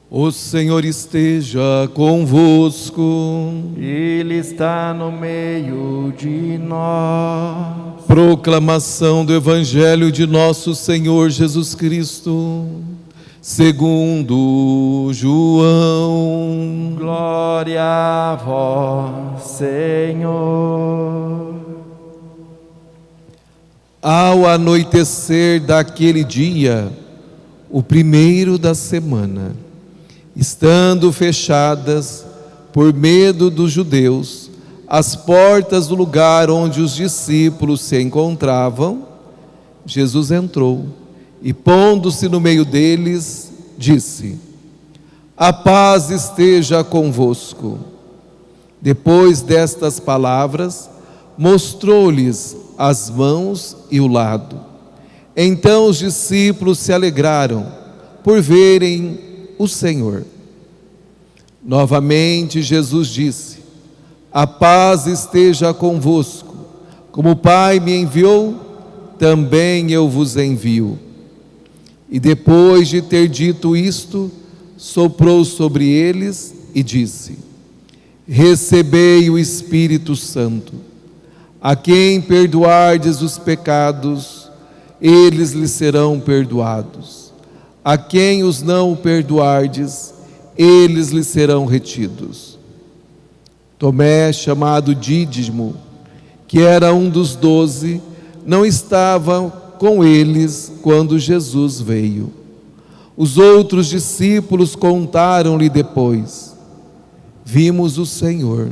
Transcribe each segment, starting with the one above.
O Senhor esteja convosco. Ele está no meio de nós. Proclamação do Evangelho de nosso Senhor Jesus Cristo, segundo João. Glória a vós, Senhor. Ao anoitecer daquele dia, o primeiro da semana, estando fechadas, por medo dos judeus, as portas do lugar onde os discípulos se encontravam, Jesus entrou e, pondo-se no meio deles, disse: A paz esteja convosco. Depois destas palavras, mostrou-lhes as mãos e o lado. Então os discípulos se alegraram por verem o Senhor. Novamente Jesus disse: A paz esteja convosco. Como o Pai me enviou, também eu vos envio. E depois de ter dito isto, soprou sobre eles e disse: Recebei o Espírito Santo. A quem perdoardes os pecados, eles lhes serão perdoados. A quem os não perdoardes, eles lhes serão retidos. Tomé, chamado Dídimo, que era um dos 12, não estava com eles quando Jesus veio. Os outros discípulos contaram-lhe depois: Vimos o Senhor.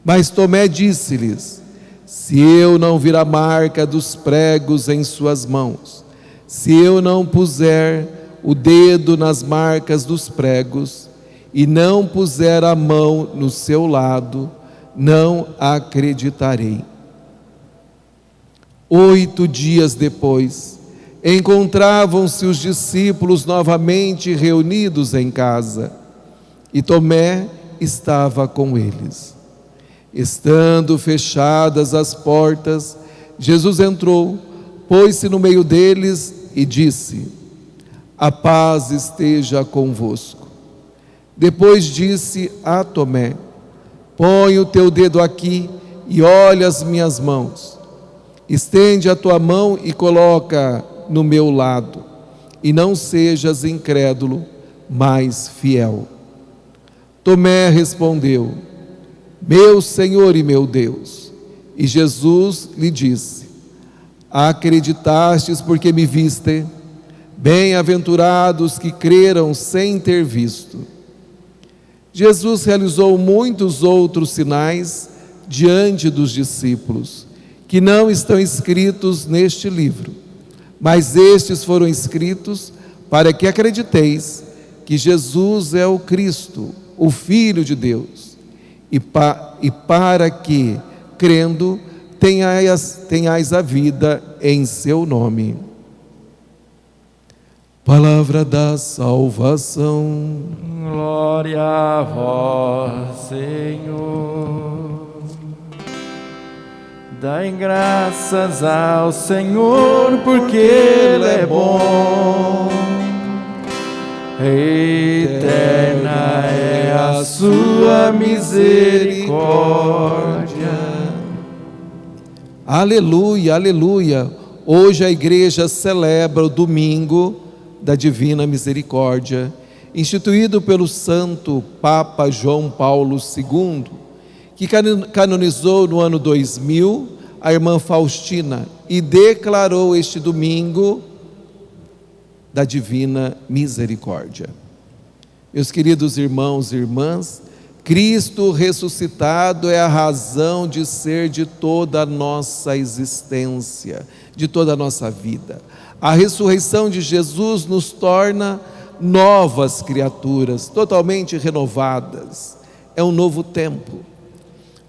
Mas Tomé disse-lhes: Se eu não vir a marca dos pregos em suas mãos, se eu não puser o dedo nas marcas dos pregos e não puser a mão no seu lado, não acreditarei. 8 dias depois, encontravam-se os discípulos novamente reunidos em casa, e Tomé estava com eles. Estando fechadas as portas, Jesus entrou, pôs-se no meio deles e disse: A paz esteja convosco. Depois disse a Tomé: Põe o teu dedo aqui e olha as minhas mãos. Estende a tua mão e coloca no meu lado, e não sejas incrédulo, mas fiel. Tomé respondeu: Meu Senhor e meu Deus. E Jesus lhe disse: Acreditastes porque me viste? Bem-aventurados que creram sem ter visto. Jesus realizou muitos outros sinais diante dos discípulos, que não estão escritos neste livro, mas estes foram escritos para que acrediteis que Jesus é o Cristo, o Filho de Deus, e para que, crendo, tenhais a vida em seu nome. Palavra da salvação. Glória a vós, Senhor. Dai graças ao Senhor, porque Ele é bom. Eterna é a sua misericórdia. Aleluia, aleluia. Hoje a igreja celebra o domingo da Divina Misericórdia, instituído pelo Santo Papa João Paulo II, que canonizou no ano 2000 a irmã Faustina e declarou este domingo da Divina Misericórdia. Meus queridos irmãos e irmãs, Cristo ressuscitado é a razão de ser de toda a nossa existência, de toda a nossa vida. A ressurreição de Jesus nos torna novas criaturas, totalmente renovadas. É um novo tempo.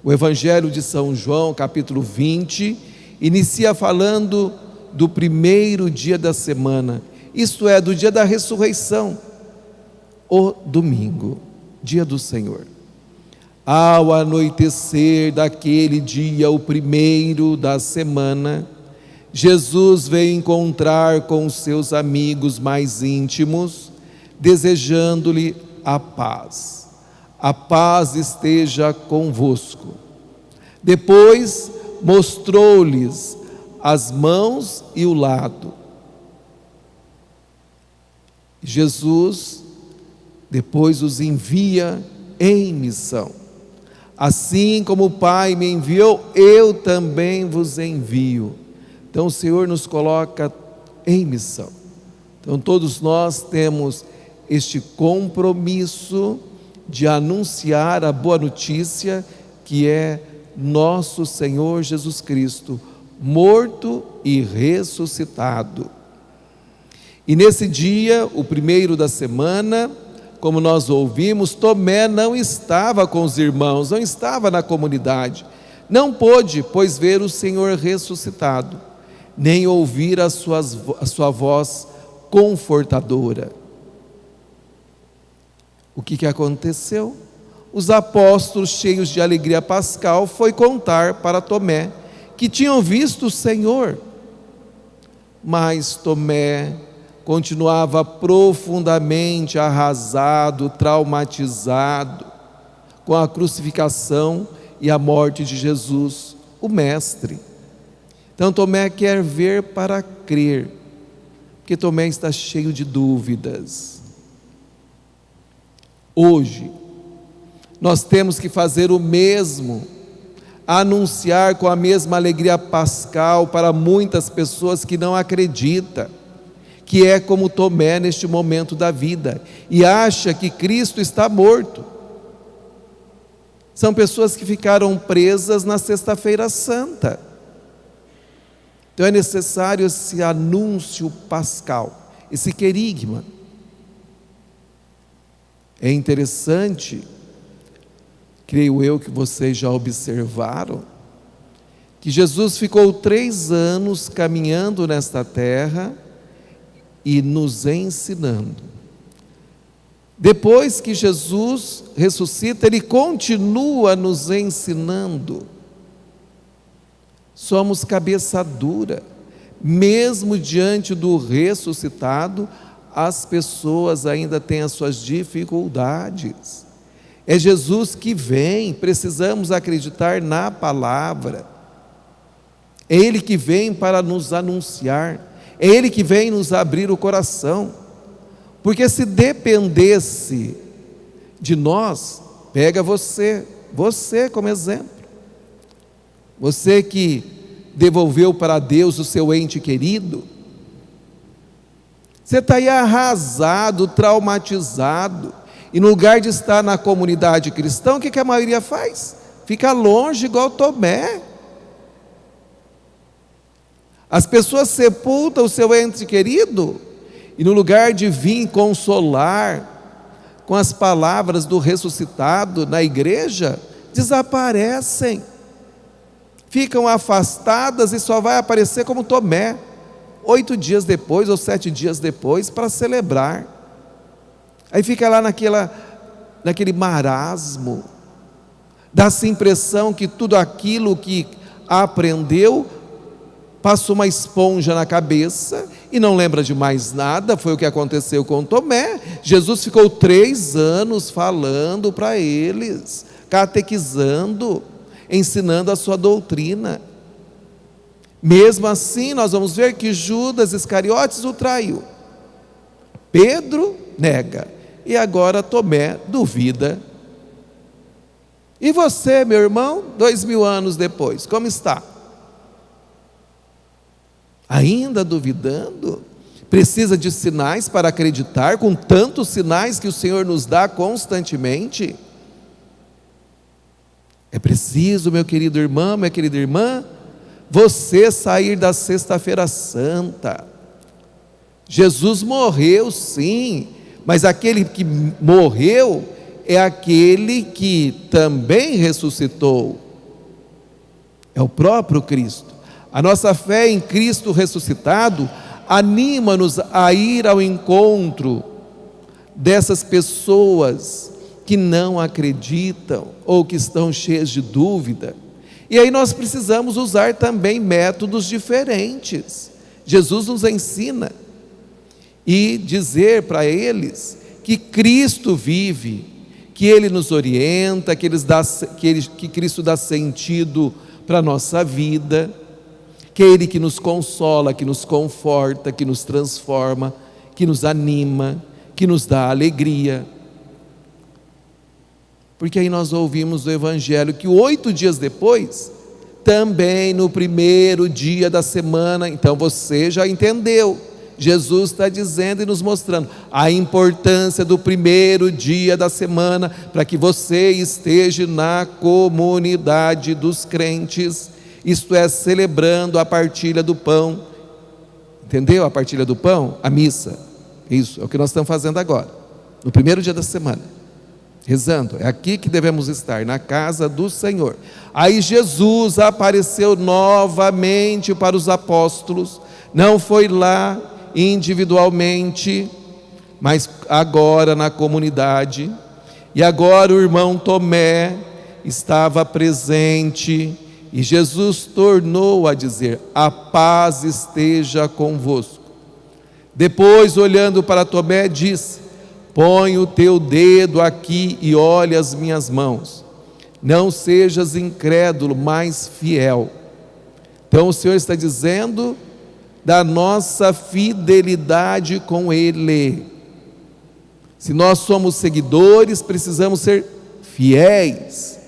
O Evangelho de São João, capítulo 20, inicia falando do primeiro dia da semana, isto é, do dia da ressurreição, o domingo, dia do Senhor. Ao anoitecer daquele dia, o primeiro da semana, Jesus veio encontrar com os seus amigos mais íntimos, desejando-lhe a paz. A paz esteja convosco. Depois mostrou-lhes as mãos e o lado. Jesus depois os envia em missão. Assim como o Pai me enviou, eu também vos envio. Então o Senhor nos coloca em missão. Então todos nós temos este compromisso de anunciar a boa notícia, que é nosso Senhor Jesus Cristo, morto e ressuscitado. E nesse dia, o primeiro da semana, como nós ouvimos, Tomé não estava com os irmãos, não estava na comunidade. Não pôde, pois, ver o Senhor ressuscitado, nem ouvir a sua voz confortadora. O que aconteceu? Os apóstolos, cheios de alegria pascal, foi contar para Tomé que tinham visto o Senhor. Mas Tomé continuava profundamente arrasado, traumatizado com a crucificação e a morte de Jesus, o Mestre. Então Tomé quer ver para crer, porque Tomé está cheio de dúvidas. Hoje, nós temos que fazer o mesmo, anunciar com a mesma alegria pascal para muitas pessoas que não acreditam, que é como Tomé neste momento da vida, e acha que Cristo está morto. São pessoas que ficaram presas na Sexta-feira Santa. Então é necessário esse anúncio pascal, esse querigma. É interessante, creio eu que vocês já observaram, que Jesus ficou 3 anos caminhando nesta terra e nos ensinando. Depois que Jesus ressuscita, Ele continua nos ensinando. Somos cabeça dura, mesmo diante do ressuscitado, as pessoas ainda têm as suas dificuldades. É Jesus que vem, precisamos acreditar na palavra. É Ele que vem para nos anunciar, é Ele que vem nos abrir o coração. Porque se dependesse de nós, pega você como exemplo. Você que devolveu para Deus o seu ente querido, você está aí arrasado, traumatizado, e no lugar de estar na comunidade cristã, o que a maioria faz? Fica longe igual Tomé. As pessoas sepultam o seu ente querido, e no lugar de vir consolar com as palavras do ressuscitado na igreja, desaparecem, ficam afastadas e só vai aparecer como Tomé 8 dias depois ou 7 dias depois para celebrar. Aí fica lá naquele marasmo, dá-se a impressão que tudo aquilo que aprendeu passou uma esponja na cabeça e não lembra de mais nada. Foi o que aconteceu com Tomé. Jesus ficou 3 anos falando para eles, catequizando, ensinando a sua doutrina. Mesmo assim, nós vamos ver que Judas Iscariotes o traiu. Pedro nega. E agora Tomé duvida. E você, meu irmão, 2000 anos depois, como está? Ainda duvidando? Precisa de sinais para acreditar, com tantos sinais que o Senhor nos dá constantemente? É preciso, meu querido irmão, minha querida irmã, você sair da Sexta-feira Santa. Jesus morreu, sim, mas aquele que morreu é aquele que também ressuscitou. É o próprio Cristo. A nossa fé em Cristo ressuscitado anima-nos a ir ao encontro dessas pessoas que não acreditam ou que estão cheias de dúvida. E aí nós precisamos usar também métodos diferentes. Jesus nos ensina e dizer para eles que Cristo vive, que Ele nos orienta, que Cristo dá sentido para a nossa vida, que é Ele que nos consola, que nos conforta, que nos transforma, que nos anima, que nos dá alegria. Porque aí nós ouvimos o Evangelho que 8 dias depois, também no primeiro dia da semana, então você já entendeu, Jesus está dizendo e nos mostrando a importância do primeiro dia da semana, para que você esteja na comunidade dos crentes, isto é, celebrando a partilha do pão. Entendeu? A partilha do pão, a missa. Isso é o que nós estamos fazendo agora, no primeiro dia da semana, rezando. É aqui que devemos estar, na casa do Senhor. Aí Jesus apareceu novamente para os apóstolos, não foi lá individualmente, mas agora na comunidade. E agora o irmão Tomé estava presente, e Jesus tornou a dizer: a paz esteja convosco. Depois, olhando para Tomé, disse: põe o teu dedo aqui e olha as minhas mãos, não sejas incrédulo, mas fiel. Então o Senhor está dizendo da nossa fidelidade com Ele. Se nós somos seguidores, precisamos ser fiéis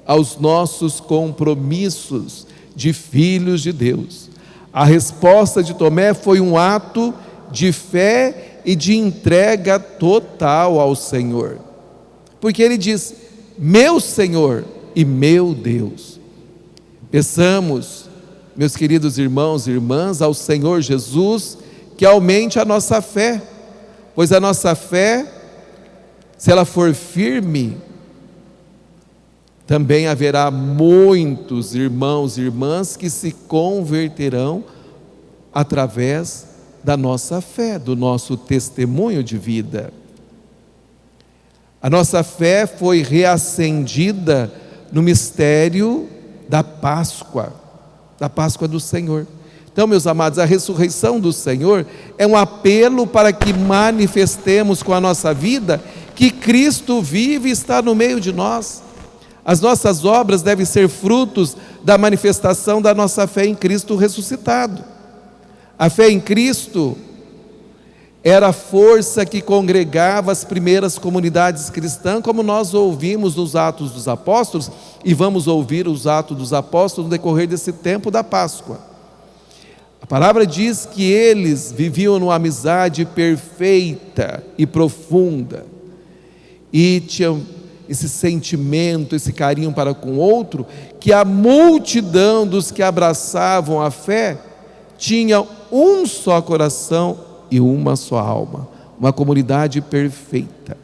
aos nossos compromissos de filhos de Deus. A resposta de Tomé foi um ato de fé e de entrega total ao Senhor, porque ele diz: meu Senhor e meu Deus. Peçamos, meus queridos irmãos e irmãs, ao Senhor Jesus que aumente a nossa fé, pois a nossa fé, se ela for firme, também haverá muitos irmãos e irmãs que se converterão através da nossa fé, do nosso testemunho de vida. A nossa fé foi reacendida no mistério da Páscoa do Senhor. Então, meus amados, a ressurreição do Senhor é um apelo para que manifestemos com a nossa vida que Cristo vive e está no meio de nós. As nossas obras devem ser frutos da manifestação da nossa fé em Cristo ressuscitado. A fé em Cristo era a força que congregava as primeiras comunidades cristãs, como nós ouvimos nos Atos dos Apóstolos, e vamos ouvir os Atos dos Apóstolos no decorrer desse tempo da Páscoa. A palavra diz que eles viviam numa amizade perfeita e profunda, e tinham esse sentimento, esse carinho para com o outro, que a multidão dos que abraçavam a fé tinha um só coração e uma só alma, uma comunidade perfeita.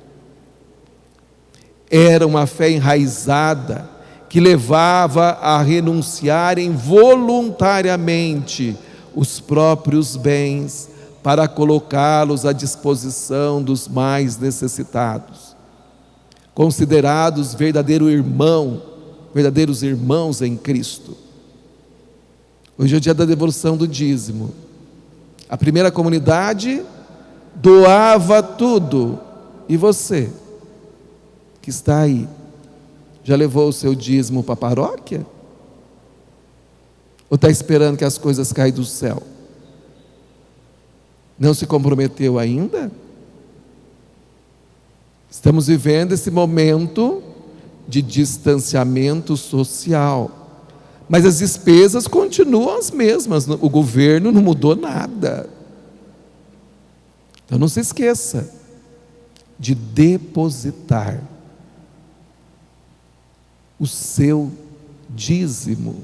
Era uma fé enraizada que levava a renunciarem voluntariamente os próprios bens para colocá-los à disposição dos mais necessitados, considerados verdadeiros irmãos em Cristo. Hoje é o dia da devolução do dízimo. A primeira comunidade doava tudo. E você, que está aí, já levou o seu dízimo para a paróquia? Ou está esperando que as coisas caem do céu? Não se comprometeu ainda? Estamos vivendo esse momento de distanciamento social, mas as despesas continuam as mesmas, o governo não mudou nada. Então não se esqueça de depositar o seu dízimo,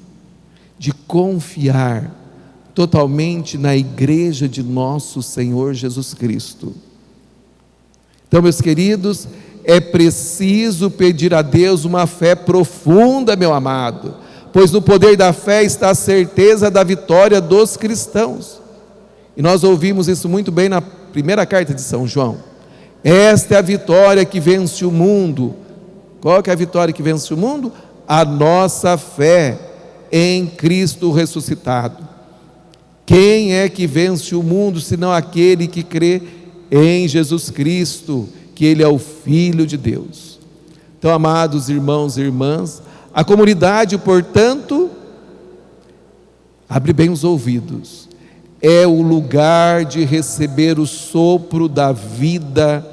de confiar totalmente na igreja de nosso Senhor Jesus Cristo. Então, meus queridos, é preciso pedir a Deus uma fé profunda, meu amado, pois no poder da fé está a certeza da vitória dos cristãos. E nós ouvimos isso muito bem na primeira carta de São João. Esta é a vitória que vence o mundo. Qual que é a vitória que vence o mundo? A nossa fé em Cristo ressuscitado. Quem é que vence o mundo, senão aquele que crê em Jesus Cristo, que Ele é o Filho de Deus. Então, amados irmãos e irmãs, a comunidade, portanto, abre bem os ouvidos, é o lugar de receber o sopro da vida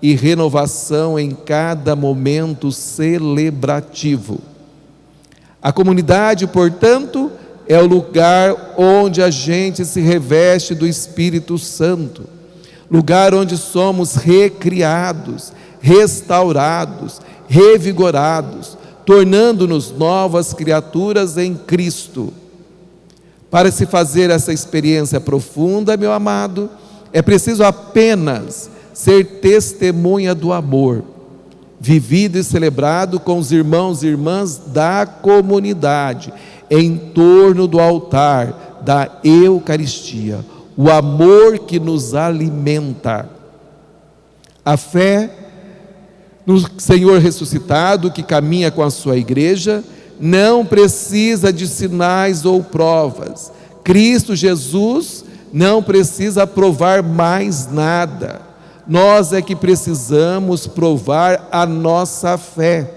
e renovação em cada momento celebrativo. A comunidade, portanto, é o lugar onde a gente se reveste do Espírito Santo, lugar onde somos recriados, restaurados, revigorados, tornando-nos novas criaturas em Cristo. Para se fazer essa experiência profunda, meu amado, é preciso apenas ser testemunha do amor, vivido e celebrado com os irmãos e irmãs da comunidade, em torno do altar da Eucaristia, o amor que nos alimenta. A fé no Senhor ressuscitado, que caminha com a sua igreja, não precisa de sinais ou provas. Cristo Jesus não precisa provar mais nada. Nós é que precisamos provar a nossa fé.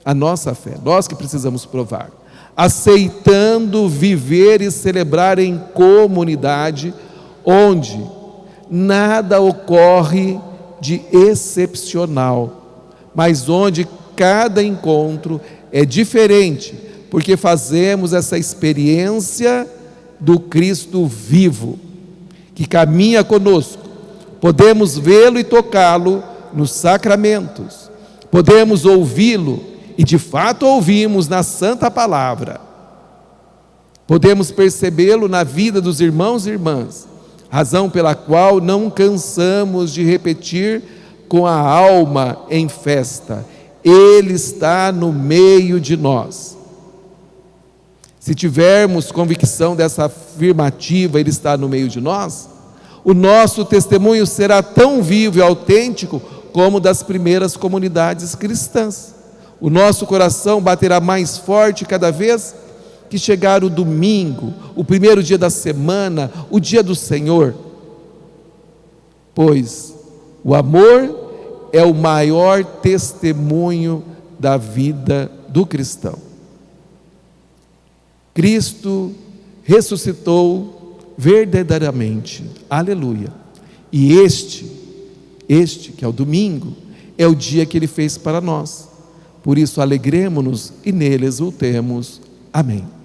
A nossa fé, nós que precisamos provar. Aceitando viver e celebrar em comunidade, onde nada ocorre de excepcional, mas onde cada encontro é diferente, porque fazemos essa experiência do Cristo vivo, que caminha conosco. Podemos vê-lo e tocá-lo nos sacramentos, podemos ouvi-lo, e de fato ouvimos na Santa Palavra. Podemos percebê-lo na vida dos irmãos e irmãs, razão pela qual não cansamos de repetir com a alma em festa: Ele está no meio de nós. Se tivermos convicção dessa afirmativa, Ele está no meio de nós, o nosso testemunho será tão vivo e autêntico como das primeiras comunidades cristãs. O nosso coração baterá mais forte cada vez que chegar o domingo, o primeiro dia da semana, o dia do Senhor, pois o amor é o maior testemunho da vida do cristão. Cristo ressuscitou verdadeiramente, aleluia, e este que é o domingo, é o dia que Ele fez para nós. Por isso, alegremo-nos e nele exultemos. Amém.